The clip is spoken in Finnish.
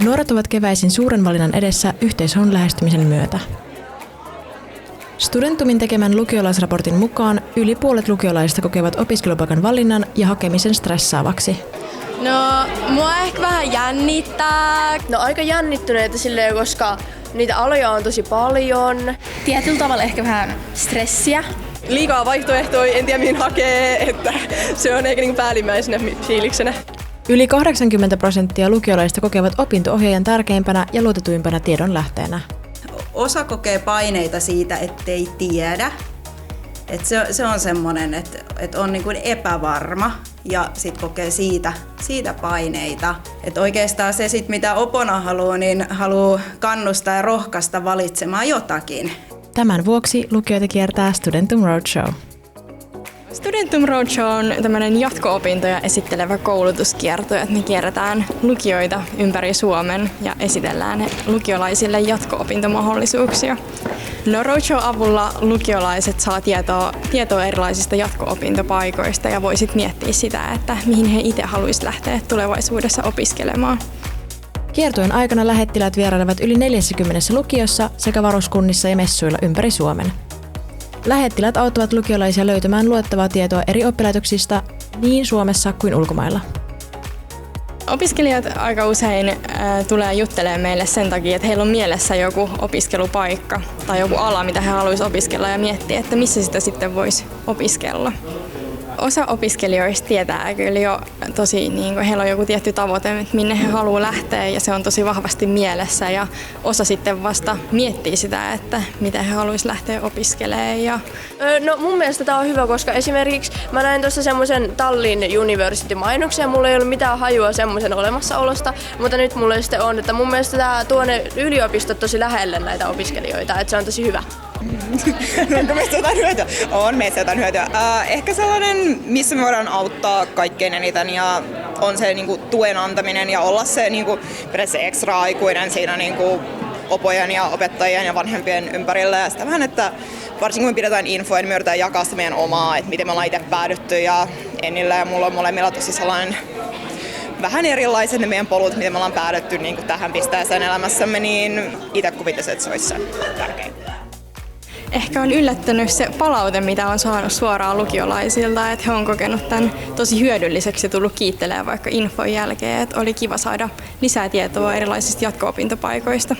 Nuoret ovat keväisin suuren valinnan edessä yhteishaun lähestymisen myötä. Studentumin tekemän lukiolaisraportin mukaan yli puolet lukiolaisista kokevat opiskelupaikan valinnan ja hakemisen stressaavaksi. No, mua ehkä vähän jännittää. No aika jännittyneitä silleen, koska niitä aloja on tosi paljon. Tietyllä tavalla ehkä vähän stressiä. Liikaa vaihtoehtoja, en tiedä mihin hakee, että se on ehkä niin päällimmäisenä fiiliksenä. Yli 80% lukiolaisista kokevat opinto-ohjaajan tärkeimpänä ja luotetuimpana tiedonlähteenä. Osa kokee paineita siitä, ettei tiedä. Se on semmoinen, että on niin kuin epävarma ja sit kokee siitä paineita. Et oikeastaan se, mitä opona haluaa, niin haluaa kannustaa ja rohkaista valitsemaan jotakin. Tämän vuoksi lukijoita kiertää Studentum Roadshow. Studentum Roadshow on tämmöinen jatko-opintoja esittelevä koulutuskierto, että me kierretään lukioita ympäri Suomen ja esitellään lukiolaisille jatko-opintomahdollisuuksia. No Roadshow avulla lukiolaiset saa tietoa erilaisista jatko-opintopaikoista ja voi sitten miettiä sitä, että mihin he itse haluaisivat lähteä tulevaisuudessa opiskelemaan. Kiertueen aikana lähettiläät vierailevat yli 40 lukiossa sekä varuskunnissa ja messuilla ympäri Suomen. Lähettiläät auttavat lukiolaisia löytämään luettavaa tietoa eri oppilaitoksista niin Suomessa kuin ulkomailla. Opiskelijat aika usein tulee juttelemaan meille sen takia, että heillä on mielessä joku opiskelupaikka tai joku ala, mitä he haluaisivat opiskella ja miettiä, että missä sitä sitten voisi opiskella. Osa opiskelijoista tietää kyllä jo tosi, heillä on joku tietty tavoite, että minne he haluaa lähteä ja se on tosi vahvasti mielessä ja osa sitten vasta miettii sitä, että miten he haluaisivat lähteä opiskelemaan. No mun mielestä tää on hyvä, koska esimerkiksi mä näin tuossa semmoisen Tallinn University-mainoksen ja mulla ei ollut mitään hajua semmoisen olemassaolosta, mutta nyt mulla sitten on, että mun mielestä tää tuo ne yliopistot tosi lähelle näitä opiskelijoita, että se on tosi hyvä. Onko meistä jotain hyötyä? On meistä jotain hyötyä. Ehkä sellainen, missä me voidaan auttaa kaikkein eniten ja on se niinku tuen antaminen ja olla se niinku ekstra aikuinen siinä niinku opojen ja opettajien ja vanhempien ympärillä. Ja sitä vähän, että varsinkin kun me pidetään infoa, niin me yritetään jakaa sitä meidän omaa, että miten me ollaan itse päädytty ja Ennillä ja mulla on molemmilla tosi sellainen vähän erilaiset ne meidän polut, miten me ollaan päädytty niin kuin tähän pisteeseen elämässämme, niin itse kuvittaisin, että se olisi se tärkein. Ehkä on yllättänyt se palaute, mitä on saanut suoraan lukiolaisilta, että he on kokenut tämän tosi hyödylliseksi ja tullut kiittelemään vaikka infon jälkeen, että oli kiva saada lisää tietoa erilaisista jatko-opintopaikoista.